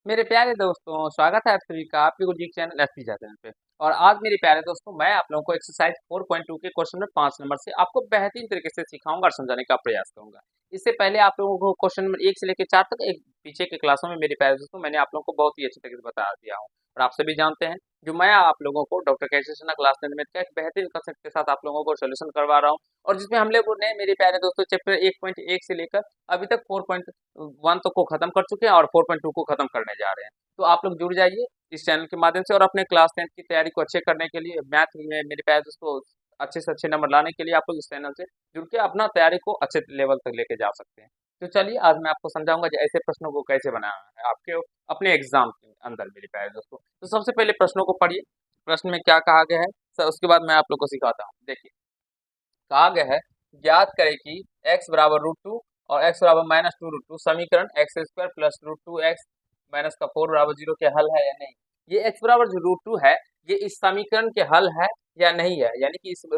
मेरे प्यारे दोस्तों, स्वागत है आप सभी का आपके गुरुजी के चैनल एसपी चैनल पे। और आज मेरे प्यारे दोस्तों, मैं आप लोगों को एक्सरसाइज 4.2 के क्वेश्चन नंबर 5 नंबर से आपको बेहतरीन तरीके से सिखाऊंगा और समझाने का प्रयास करूंगा। इससे पहले आप लोगों को क्वेश्चन नंबर 1 से लेकर 4 तक एक पीछे के क्लासों में मेरे प्यारे दोस्तों मैंने आप लोगों को बहुत ही अच्छे तरीके से बता दिया हूँ। और आप सभी जानते हैं, जो मैं आप लोगों को डॉक्टर कैसे क्लास 10 में का एक बेहतरीन कंसेप्ट के साथ आप लोगों को सोल्यूशन करवा रहा हूँ। और जिसमें हम लोगों ने मेरे प्यारे दोस्तों चैप्टर 1.1 से लेकर अभी तक 4.1 तक को खत्म कर चुके हैं और 4.2 को खत्म करने जा रहे हैं। तो आप लोग जुड़ जाइए इस चैनल के माध्यम से और अपने क्लास 10 की तैयारी को अच्छे करने के लिए, मैथ में मेरे प्यारे दोस्तों अच्छे से अच्छे नंबर लाने के लिए आप लोग इस चैनल से जुड़ के अपना तैयारी को अच्छे लेवल तक लेके जा सकते हैं। तो चलिए आज मैं आपको समझाऊंगा कि ऐसे प्रश्नों को कैसे बनाना है आपके अपने एग्जाम के अंदर मेरे प्यारे दोस्तों। तो सबसे पहले प्रश्नों को पढ़िए, प्रश्न में क्या कहा गया है सर, उसके बाद मैं आप लोग को सिखाता हूँ। देखिए, कहा गया है ज्ञात करें कि x बराबर √2 और x बराबर -2 √2 समीकरण x square plus √2x minus का 4 बराबर 0 के हल है या नहीं। ये x बराबर जो √2 है, ये इस समीकरण के हल है या नहीं है, यानी कि इसमें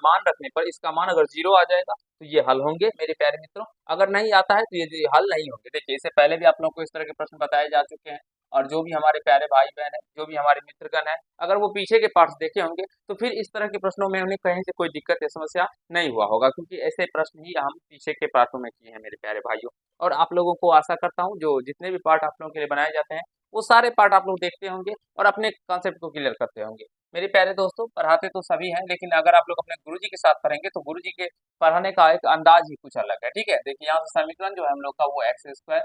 मान रखने पर इसका मान अगर 0 आ जाएगा तो ये हल होंगे मेरे प्यारे मित्रों। अगर नहीं आता है तो ये हल नहीं होंगे। देखिए, इससे पहले भी आप लोगों को इस तरह के प्रश्न बताए जा चुके हैं। और जो भी हमारे प्यारे भाई बहन है, जो भी हमारे मित्रगण है, अगर वो पीछे के पार्ट्स देखे होंगे तो फिर इस तरह के प्रश्नों में उन्हें कहीं से कोई दिक्कत या समस्या नहीं हुआ होगा, क्योंकि ऐसे प्रश्न ही हम पीछे के पार्टों में किए हैं मेरे प्यारे भाइयों। और आप लोगों को आशा करता हूँ जो जितने भी पार्ट आप लोगों के लिए बनाए जाते हैं वो सारे पार्ट आप लोग देखते होंगे और अपने कॉन्सेप्ट को क्लियर करते होंगे। मेरे प्यारे दोस्तों, पढ़ाते तो सभी हैं, लेकिन अगर आप लोग अपने गुरुजी के साथ पढ़ेंगे तो गुरुजी के पढ़ाने का एक अंदाज ही कुछ अलग है। ठीक है, देखिए यहाँ से समीकरण जो है हम लोग का वो एक्स स्क्वायर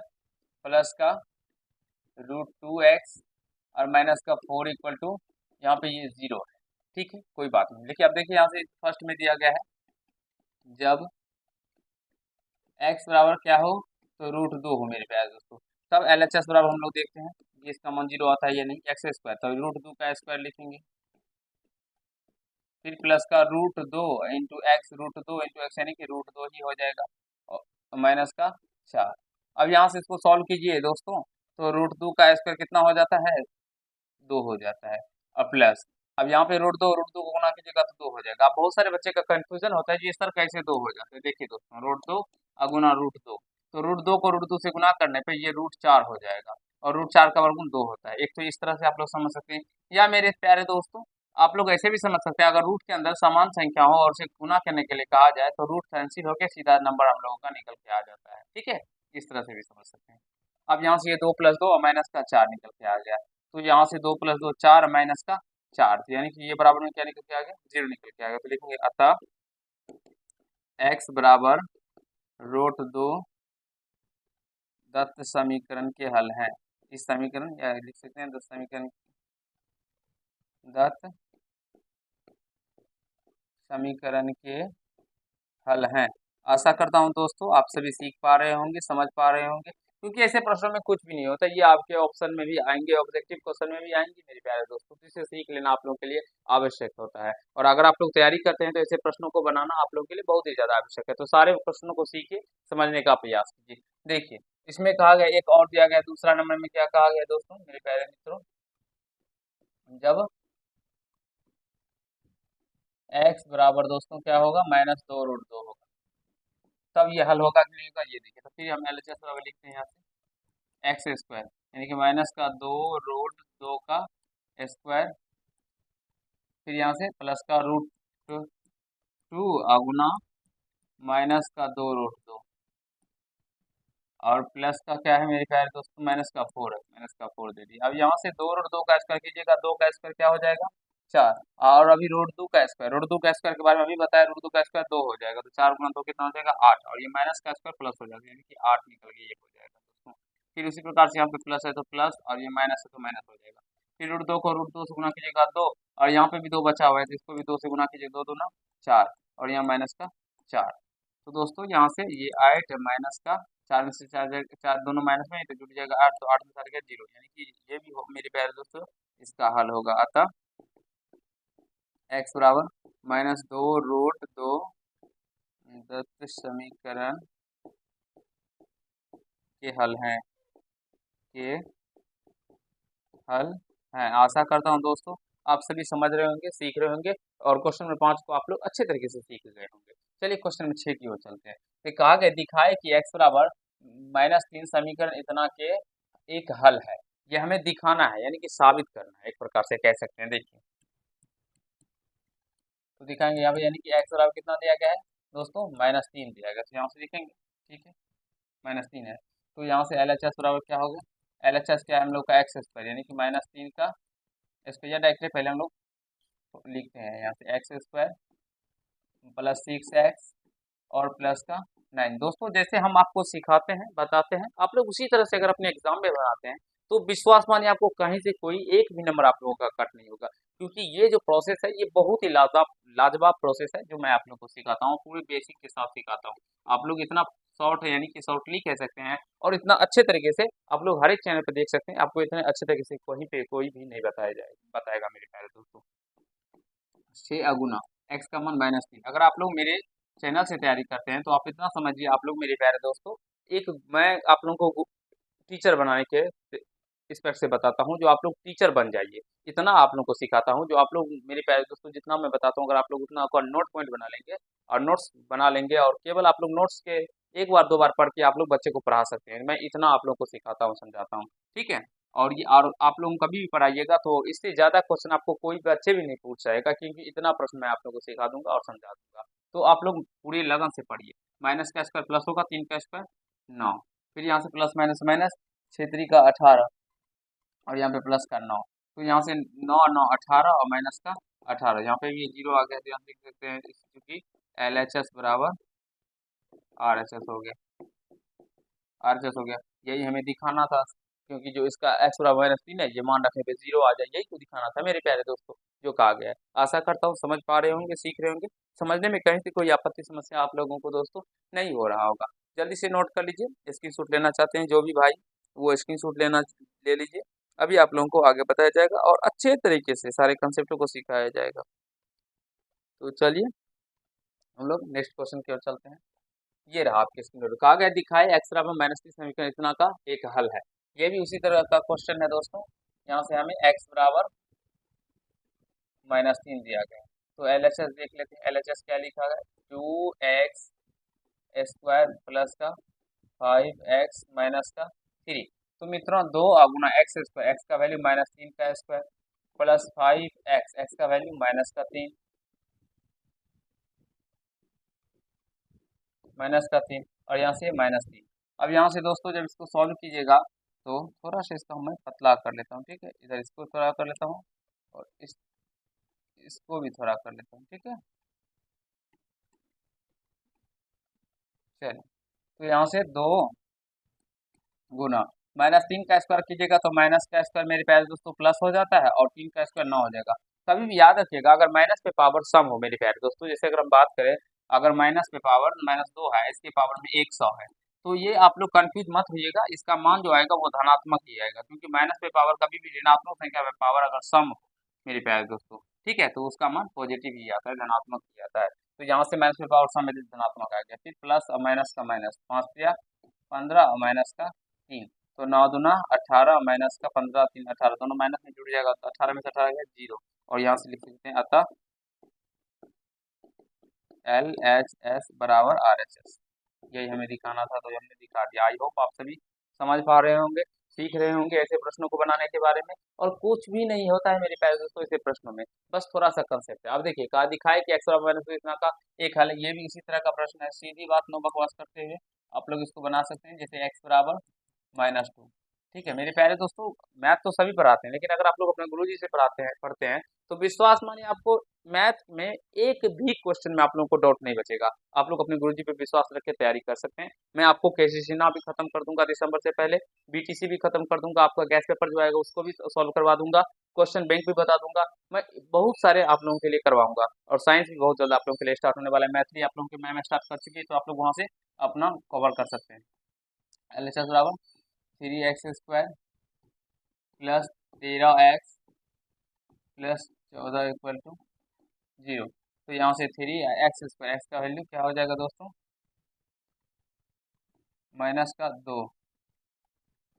प्लस का √2x और माइनस का 4 इक्वल टू यहाँ पे ये 0 है। ठीक है, कोई बात नहीं। देखिए, अब देखिए यहाँ से फर्स्ट में दिया गया है जब x बराबर क्या हो तो √2 हो मेरे प्यारे दोस्तों, तब LHS बराबर हम लोग देखते हैं ये इसका मान 0 आता है या नहीं। एक्स स्क्वायर तो √2 का स्क्वायर लिखेंगे, फिर प्लस का √2 इंटू एक्स, √2 इंटू एक्स यानी कि √2 ही हो जाएगा, और माइनस का 4। अब यहाँ से इसको सॉल्व कीजिए दोस्तों, तो √2 का स्क्वायर कितना हो जाता है, 2 हो जाता है। और प्लस अब यहाँ पे √2 को गुना कीजिएगा तो 2 हो जाएगा। अब बहुत सारे बच्चे का कंफ्यूजन होता है जी, इस तरह कैसे 2 हो जाते हैं। देखिए दोस्तों, √2 अगुना √2, तो √2 को √2 से गुना करने पे ये √4 हो जाएगा, और √4 का वर्गमूल 2 होता है। एक तो इस तरह से आप लोग समझ सकते हैं, या मेरे प्यारे दोस्तों आप लोग ऐसे भी समझ सकते हैं, अगर रूट के अंदर समान संख्या हो और उसे गुना करने के लिए कहा जाए तो रूट कैंसिल होकर सीधा नंबर हम लोगों का निकल के आ जाता है। ठीक है, इस तरह से भी समझ सकते हैं। अब यहाँ से ये 2 + 2 और माइनस का 4 निकल के आ गया, तो यहाँ से 2 + 2 4 माइनस का 4, तो यानी कि ये बराबर में क्या निकल के आ गया, 0 निकल के आ गया। तो लिखेंगे अतः x बराबर √2 दत्त समीकरण के हल हैं। इस समीकरण या लिख सकते हैं दत्त समीकरण, दत्त समीकरण के हल हैं। आशा करता हूं दोस्तों आप सभी सीख पा रहे होंगे, समझ पा रहे होंगे, क्योंकि ऐसे प्रश्नों में कुछ भी नहीं होता, ये आपके ऑप्शन में भी आएंगे, ऑब्जेक्टिव क्वेश्चन में भी आएंगे मेरे प्यारे दोस्तों। तो इसे सीख लेना आप लोगों के लिए आवश्यक होता है। और अगर आप लोग तैयारी करते हैं तो ऐसे प्रश्नों को बनाना आप लोगों के लिए बहुत ही ज्यादा आवश्यक है। तो सारे प्रश्नों को सीखिए, समझने का प्रयास कीजिए। देखिए, इसमें कहा गया, एक और दिया गया दूसरा नंबर में, क्या कहा गया दोस्तों मेरे प्यारे मित्रों, जब x बराबर दोस्तों क्या होगा, -2 √2 होगा, तब ये हल होगा कि नहीं होगा ये देखिए। तो फिर हम LHS बराबर लिखते हैं यहाँ से एक्स स्क्वायर, यानी कि माइनस का 2 √2 का स्क्वायर, फिर यहाँ से प्लस का √2 अगुना माइनस का 2 √2, और प्लस का क्या है मेरे प्यारे दोस्तों, माइनस का 4 है, माइनस का 4 दे दिया। अब यहाँ से 2 √2 का स्क्वायर कीजिएगा, 2 का स्क्वायर क्या हो जाएगा, 4। और अभी √2 का स्क्वायर के बारे में अभी बताया, √2 का स्क्वायर 2 हो जाएगा, तो 4 गुना 2 कितना हो जाएगा, 8, और ये माइनस का स्क्वायर प्लस हो जाएगा, यानी कि 8 निकल के ये हो जाएगा दोस्तों। फिर उसी प्रकार से यहाँ पे प्लस है तो प्लस, और ये माइनस है तो माइनस हो जाएगा। फिर √2 को √2 से गुना कीजिएगा 2, और यहाँ पे भी 2 बचा हुआ है तो इसको भी 2 से गुना कीजिए, 2 दूना 4, और यहाँ माइनस का 4। तो दोस्तों यहाँ से ये 8 माइनस का 4 में से 4 4 दोनों माइनस में, तो जुड़ जाएगा 8, तो 8 में 4 गया 0, यानी कि ये भी मेरे प्यारे दोस्तों इसका हल होगा। अतः x बराबर -2 √2 दत्त समीकरण के हल हैं, के हल हैं। आशा करता हूँ दोस्तों आप सभी समझ रहे होंगे, सीख रहे होंगे, और क्वेश्चन नंबर 5 को आप लोग अच्छे तरीके से सीख गए होंगे। चलिए क्वेश्चन नंबर 6 की ओर चलते हैं। तो कहा गया दिखाए कि x बराबर -3 समीकरण इतना के एक हल है। ये हमें दिखाना है, यानी कि साबित करना है, एक प्रकार से कह सकते हैं। देखिए, तो दिखाएंगे यहाँ पे, यानी कि एक्स बराबर कितना दिया गया है दोस्तों, -3 दिया गया, तो यहाँ से लिखेंगे। ठीक है, -3 है, तो यहाँ से एल एच एस बराबर क्या हो गया, एल एच एस क्या है हम लोग का, एक्स स्क्वायर, यानी कि -3 का स्क्वायर। डायरेक्टली पहले हम लोग लिखते हैं यहाँ से, एक्स स्क्वायर +6x और प्लस का 9। दोस्तों, जैसे हम आपको सिखाते हैं, बताते हैं, आप लोग उसी तरह से अगर अपने एग्जाम में बनाते हैं, तो विश्वास मानिए आपको कहीं से कोई एक भी नंबर आप लोगों का कट नहीं होगा। क्योंकि ये जो प्रोसेस है, ये बहुत ही लाजवाब लाजवाब प्रोसेस है, जो मैं आप लोगों को सिखाता हूँ, पूरे बेसिक के साथ सिखाता हूँ। आप लोग इतना शॉर्ट है, यानी कि शॉर्टली कह सकते हैं, और इतना अच्छे तरीके से आप लोग हर एक चैनल पर देख सकते हैं, आपको इतने अच्छे तरीके से कहीं पे कोई भी नहीं बताएगा मेरे प्यारे दोस्तों। 6 एक्स का मान -3। अगर आप लोग मेरे चैनल से तैयारी करते हैं, तो आप इतना समझिए, आप लोग मेरे प्यारे दोस्तों, एक मैं आप लोगों को टीचर बनाने के इस्पेक्ट से बताता हूँ, जो आप लोग टीचर बन जाइए। इतना आप लोगों को सिखाता हूँ, जो आप लोग मेरे प्यारे दोस्तों, जितना मैं बताता हूँ, अगर आप लोग उतना का नोट पॉइंट बना लेंगे और नोट्स बना लेंगे, और केवल आप लोग नोट्स के एक बार दो बार पढ़ के आप लोग बच्चे को पढ़ा सकते हैं। मैं इतना आप लोगों को सिखाता हूँ, समझाता हूँ। ठीक है, और आप लोग कभी भी पढ़ाइएगा, तो इससे ज़्यादा क्वेश्चन आपको कोई बच्चे भी नहीं पूछ जाएगा, क्योंकि इतना प्रश्न मैं आप लोगों को सिखा दूंगा और समझा दूंगा। तो आप लोग पूरी लगन से पढ़िए। माइनस का स्क्वायर प्लस होगा, 3 का स्क्वायर 9, फिर यहाँ से प्लस माइनस माइनस, 6 का 18, और यहाँ पे प्लस का 9, तो यहाँ से 9 9 18 और माइनस का 18, यहाँ पे भी ये जीरो आ गया, तो हम लिख सकते हैं क्योंकि एल एच एस बराबर आर एच एस हो गया, आर एच एस हो गया। यही हमें दिखाना था, क्योंकि जो इसका एक्स बराबर -3 है, ये मान रखने पे जीरो आ जाए, यही तो दिखाना था मेरे प्यारे दोस्तों, जो कहा गया है। आशा करता हूँ समझ पा रहे होंगे, सीख रहे होंगे। समझने में कहीं से कोई आपत्ति समस्या आप लोगों को दोस्तों नहीं हो रहा होगा। जल्दी से नोट कर लीजिए, स्क्रीनशॉट लेना चाहते हैं जो भी भाई, वो स्क्रीनशॉट ले लीजिए। अभी आप लोगों को आगे बताया जाएगा और अच्छे तरीके से सारे कंसेप्टों को सिखाया जाएगा। तो चलिए, हम लोग नेक्स्ट क्वेश्चन की ओर चलते हैं। ये रहा आपके स्क्रीन पर, कहा गया दिखाए एक्स बराबर -3 समीकरण इतना का एक हल है। ये भी उसी तरह का क्वेश्चन है दोस्तों। यहाँ से हमें एक्स बराबर -3 दिया गया है, तो एल एच एस देख लेते हैं। एल एच एस क्या लिखा है, 2x स्क्वायर प्लस का 5x माइनस का 3। तो मित्रों, 2 गुना एक्स का वैल्यू -3 का स्क्वायर, प्लस 5x का वैल्यू -3, और यहाँ से -3। अब यहाँ से दोस्तों जब इसको सॉल्व कीजिएगा, तो थोड़ा सा इसका मैं पतला कर लेता हूँ। ठीक है, इधर इसको थोड़ा कर लेता हूँ, और इसको भी थोड़ा कर लेता हूँ। ठीक है, चलिए, तो यहाँ से 2 गुना -3 का स्क्वायर कीजिएगा, तो माइनस का स्क्वायर मेरे प्यारे दोस्तों प्लस हो जाता है, और 3 का स्क्वायर 9 हो जाएगा। कभी भी याद रखिएगा, अगर माइनस पे पावर सम हो मेरे प्यारे दोस्तों, जैसे अगर हम बात करें, अगर माइनस पे पावर -2 है, इसके पावर में 100 है, तो ये आप लोग कंफ्यूज मत होइएगा, इसका मान जो आएगा वो धनात्मक ही आएगा, क्योंकि माइनस पे पावर कभी भी ऋणात्मक संख्या पे पावर अगर सम हो मेरे प्यारे दोस्तों, ठीक है, तो उसका मान पॉजिटिव ही आता है, धनात्मक ही आता है। तो यहाँ से माइनस पे पावर सम में धनात्मक आ गया, फिर प्लस और माइनस का माइनस, 5 15 और माइनस का 3, तो 9 दूना 18, माइनस का 15, 3 18, दोनों माइनस में जुड़ जाएगा, तो 18 में से 18 गया 0, और यहाँ से लिख सकते हैं अतः एल एच एस बराबर आर एच एस। यही हमें दिखाना था, तो हमने दिखा दिया। आई होप आप सभी समझ पा रहे होंगे, सीख रहे होंगे ऐसे प्रश्नों को बनाने के बारे में। और कुछ भी नहीं होता है मेरे प्यारे दोस्तों ऐसे प्रश्नों में, बस थोड़ा सा कंसेप्ट है। अब देखिए, कहा दिखाए कि एक्स बराबर माइनस इतना का एक हल है। ये भी इसी तरह का प्रश्न है, सीधी बात, नो बकवास करते हुए आप लोग इसको बना सकते हैं। जैसे एक्स बराबर -2, ठीक है मेरे प्यारे दोस्तों, मैथ तो सभी पढ़ाते हैं, लेकिन अगर आप लोग अपने गुरुजी से पढ़ते हैं, तो विश्वास मानिए आपको मैथ में एक भी क्वेश्चन में आप लोगों को डाउट नहीं बचेगा। आप लोग अपने गुरुजी पे विश्वास रख के तैयारी कर सकते हैं। मैं आपको केसीसी ना भी खत्म कर दूंगा दिसंबर से पहले, बीटीसी भी खत्म कर दूंगा, आपका गैस पेपर जो आएगा उसको भी सॉल्व करवा दूंगा, क्वेश्चन बैंक भी बता दूंगा। मैं बहुत सारे आप लोगों के लिए करवाऊंगा, और साइंस भी बहुत जल्द आप लोगों के लिए स्टार्ट होने वाला है। मैथ भी आप लोगों के मैम स्टार्ट कर चुकी है, तो आप लोग वहाँ से अपना कवर कर सकते हैं। एल एच एस बराबर 3x² plus 13x plus 14 equal to 0। तो यहाँ से 3x², एक्स का वैल्यू क्या हो जाएगा दोस्तों, माइनस का 2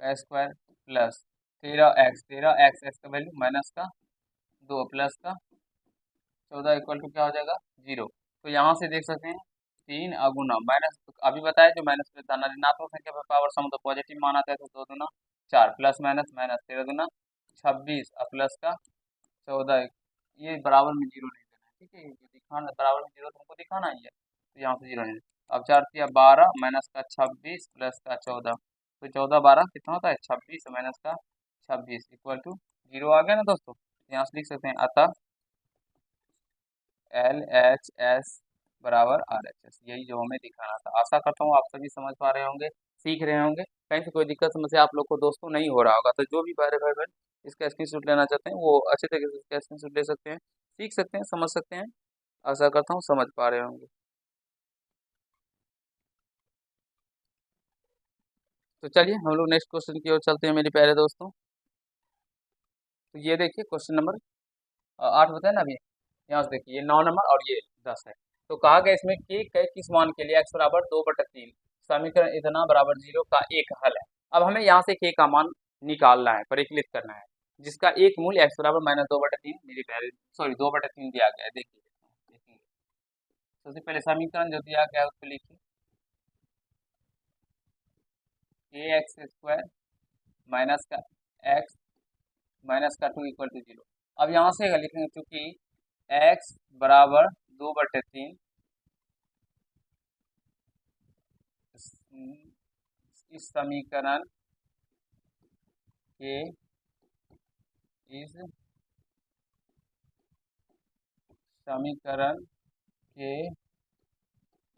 का स्क्वायर प्लस 13x, एक्स का वैल्यू माइनस का 2 प्लस का 14 इक्वल टू क्या हो जाएगा 0। तो यहाँ से देख सकते हैं 3 गुना माइनस, अभी बताया जो माइनस पे था, ऋणात्मक संख्या पर पावर सम तो पॉजिटिव मान आता है, तो 2 दूना 4 प्लस माइनस माइनस 13 दूना 26 और प्लस का 14, ये बराबर में जीरो नहीं देना है, ठीक है, ये दिखाना बराबर में जीरो तुमको दिखाना ही है, तो यहाँ से जीरो नहीं। अब 4 तिया 12 माइनस का 26 प्लस का 14, तो 14 12 कितना होता है 26 माइनस का 26 इक्वल टू जीरो आ गया ना दोस्तों। यहाँ से लिख सकते हैं अतः LHS बराबर RHS, यही जो हमें दिखाना था। आशा करता हूँ आप सभी समझ पा रहे होंगे, सीख रहे होंगे, कहीं से कोई दिक्कत समस्या आप लोग को दोस्तों नहीं हो रहा होगा। तो जो भी बड़े भाई बहन इसका स्क्रीनशॉट लेना चाहते हैं वो अच्छे तरीके से इसका स्क्रीनशॉट ले सकते हैं, सीख सकते हैं, समझ सकते हैं। आशा करता हूँ समझ पा रहे होंगे। तो चलिए हम लोग नेक्स्ट क्वेश्चन की ओर चलते हैं मेरे प्यारे दोस्तों। तो ये देखिए क्वेश्चन नंबर 8 बताया ना अभी, यहाँ से देखिए ये 9 नंबर और ये 10 है। तो कहा गया इसमें कि किस मान के लिए x बराबर 2/3 समीकरण इतना बराबर 0 का एक हल है। अब हमें यहाँ से k का मान निकालना है, परिकलित करना है, जिसका एक मूल्य x बराबर -2/3 मेरी प्यारे सॉरी 2/3 दिया गया है। देखिए देखिए सबसे पहले समीकरण जो दिया गया है उसको लिखिए, ax² माइनस का x माइनस का 2 इक्वल टू 0। अब यहाँ से लिखेंगे चूंकि x बराबर 2/3 इस समीकरण के इस समीकरण के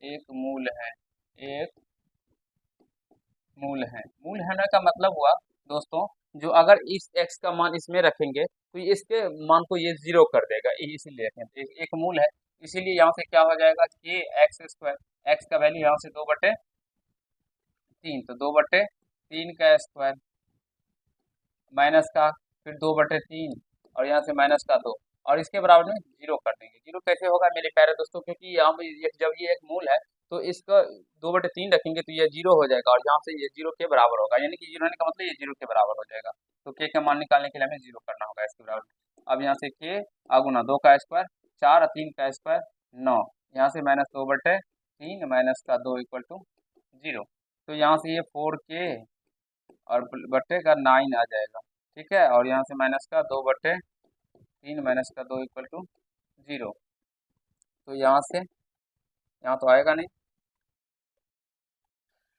एक मूल है, एक मूल है। मूल है का मतलब हुआ दोस्तों, जो अगर इस x का मान इसमें रखेंगे तो इसके मान को ये 0 कर देगा, इसीलिए रखें तो एक मूल है। इसीलिए यहाँ से क्या हो जाएगा कि x² x का वैल्यू यहाँ से 2/3, तो 2/3 का स्क्वायर माइनस का फिर 2/3 और यहाँ से माइनस का 2 और इसके बराबर में 0 कर देंगे। 0 कैसे होगा मेरे प्यारे दोस्तों, क्योंकि यहाँ पे जब ये एक मूल है तो इसका 2/3 रखेंगे तो ये 0 हो जाएगा और यहाँ से ये 0 के बराबर होगा, यानी कि 0 होने का मतलब ये 0 के बराबर हो जाएगा। तो के का मान निकालने के लिए हमें 0 करना होगा इसके बराबर। अब यहाँ से के अगुना 2 का स्क्वायर 4 और 3 का स्क्वायर 9, यहाँ से -2/3 माइनस का 2 इक्वल टू 0। तो यहाँ से ये 4k और बट्टे का 9 आ जाएगा, ठीक है, और यहाँ से माइनस का 2/3 माइनस का 2 इक्वल टू 0। तो यहाँ से यहाँ तो आएगा नहीं,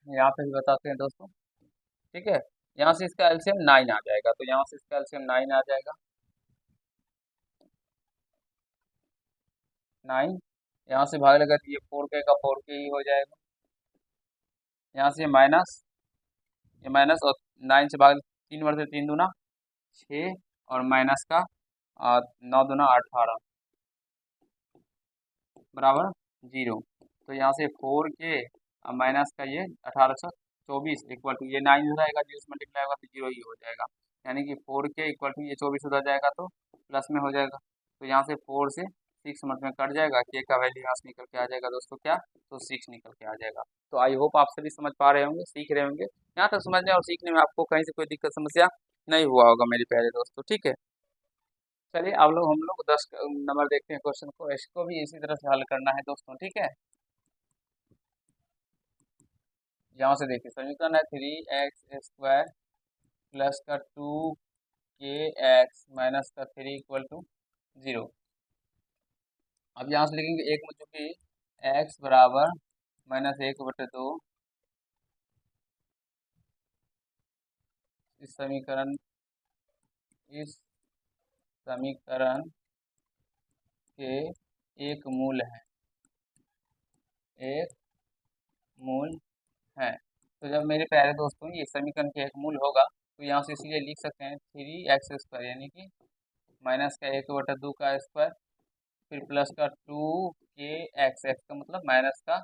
यहाँ पे भी बताते हैं दोस्तों, ठीक है। यहाँ से इसका एलसीएम 9 आ जाएगा, तो यहाँ से इसका एलसीएम 9 आ जाएगा, 9 यहाँ से भाग लगा तो ये 4k का 4k ही हो जाएगा। यहाँ से माइनस ये माइनस और 9 से भाग 3 वर्ष से 3 दूना 6 और माइनस का 9 दूना 18 बराबर 0। तो यहाँ से 4k माइनस का ये 1824 इक्वल टू ये 9 हो जाएगा, 0 से मल्टीप्लाई होगा तो 0 ही हो जाएगा, यानी कि 4k इक्वल टू ये 24 उधर जाएगा तो प्लस में हो जाएगा। तो यहाँ से 4 से 6 मत में कट जाएगा, k का वैल्यू यहाँ से निकल के आ जाएगा दोस्तों क्या, तो 6 निकल के आ जाएगा। तो आई होप आप सभी समझ पा रहे होंगे, सीख रहे होंगे, यहाँ तक समझने और सीखने में आपको कहीं से कोई दिक्कत समस्या नहीं हुआ होगा मेरे प्यारे दोस्तों, ठीक है। चलिए अब लोग हम लोग 10 नंबर देखते हैं क्वेश्चन को, इसको भी इसी तरह से हल करना है दोस्तों, ठीक है। यहाँ से देखिए समीकरण है 3x² प्लस का 2kx माइनस का 3 इक्वल टू 0। अब यहाँ से लिखेंगे एक में चूंकि x बराबर -1/2 इस समीकरण के एक मूल है, एक मूल है। तो जब मेरे प्यारे दोस्तों ये समीकरण के एक मूल होगा तो यहाँ से इसलिए लिख सकते हैं 3x² यानी कि माइनस का 1/2 का स्क्वायर फिर प्लस का 2kx, x का मतलब माइनस का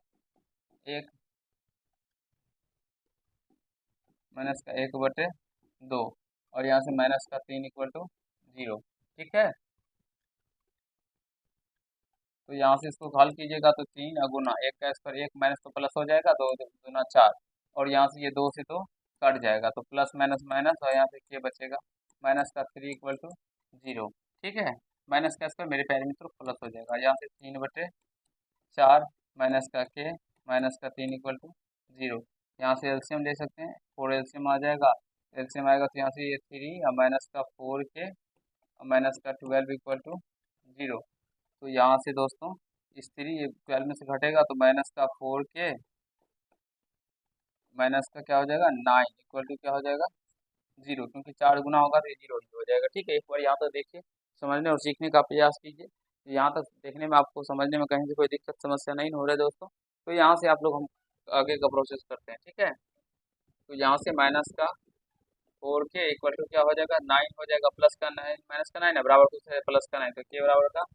1/2 और यहाँ से माइनस का 3 इक्वल टू 0, ठीक है। तो यहाँ से इसको हल कीजिएगा तो 3 अगुना 1 का स्क्वायर 1 माइनस तो प्लस हो जाएगा, 2 दूना 4 और यहाँ से ये 2 से तो कट जाएगा, तो प्लस माइनस माइनस और यहाँ से के बचेगा माइनस का 3 इक्वल टू 0, ठीक है। माइनस का स्क्वायर मेरे प्यारे मित्रों प्लस हो जाएगा, यहाँ से 3/4 माइनस का के माइनस का 3 इक्वल टू 0। यहाँ से एलसीएम ले सकते हैं, 4 एलसीएम आ जाएगा एलसीएम आएगा तो यहाँ से ये 3 और माइनस का 4k और माइनस का 12 इक्वल टू 0। तो यहाँ से दोस्तों इस 3 ये 12 में से घटेगा तो माइनस का 4k माइनस का क्या हो जाएगा 9 इक्वल टू क्या हो जाएगा 0, क्योंकि 4 गुना होगा तो ये 0 ही हो जाएगा। ठीक है, एक बार यहाँ तक देखिए, समझने और सीखने का प्रयास कीजिए। यहाँ तक देखने में आपको समझने में कहीं से कोई दिक्कत समस्या नहीं हो रहा है दोस्तों। तो यहाँ से आप लोग हम आगे का प्रोसेस करते हैं। ठीक है, तो यहाँ से माइनस का 4k इक्वल टू क्या हो जाएगा 9 हो जाएगा, प्लस का 9 माइनस का 9 है बराबर टू से प्लस का 9, तो k बराबर का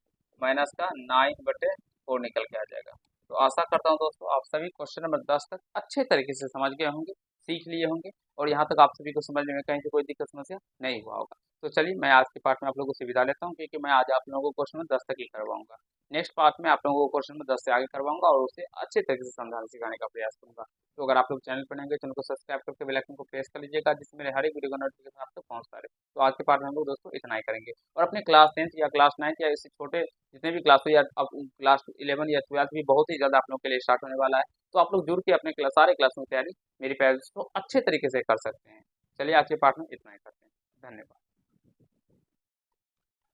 माइनस का 9/4 निकल के आ जाएगा। तो आशा करता हूँ दोस्तों आप सभी क्वेश्चन नंबर 10 तक अच्छे तरीके से समझ गए होंगे, सीख लिए होंगे, और यहाँ तक आप सभी को समझने में कहीं से कोई दिक्कत समस्या नहीं हुआ होगा। तो चलिए मैं आज के पार्ट में आप लोगों से विदा लेता हूँ, क्योंकि मैं आज आप लोगों को क्वेश्चन नंबर 10 तक ही करवाऊंगा। नेक्स्ट पार्ट में आप लोगों को क्वेश्चन नंबर 10 से आगे करवाऊंगा और उसे अच्छे तरीके से समझाने सिखाने का प्रयास करूंगा। तो अगर आप लोग चैनल पर नए हैं, चैनल को सब्सक्राइब करके बेल आइकन को प्रेस कर लीजिएगा, जिससे मेरे हर एक वीडियो का नोटिफिकेशन आप तक पहुंचता रहे। तो आज के पार्ट में हम लोग दोस्तों इतना ही करेंगे, और अपने क्लास 10th या क्लास 9th या इससे छोटे जितने भी क्लास हो, या अब क्लास 11 या 12 भी बहुत ही ज़्यादा आप लोगों के लिए स्टार्ट होने वाला है। तो आप लोग जुड़ के अपने सारे क्लास में तैयारी मेरी पेरेंट्स को अच्छे तरीके से कर सकते हैं। चलिए आज के पार्ट में इतना ही करते हैं। धन्यवाद।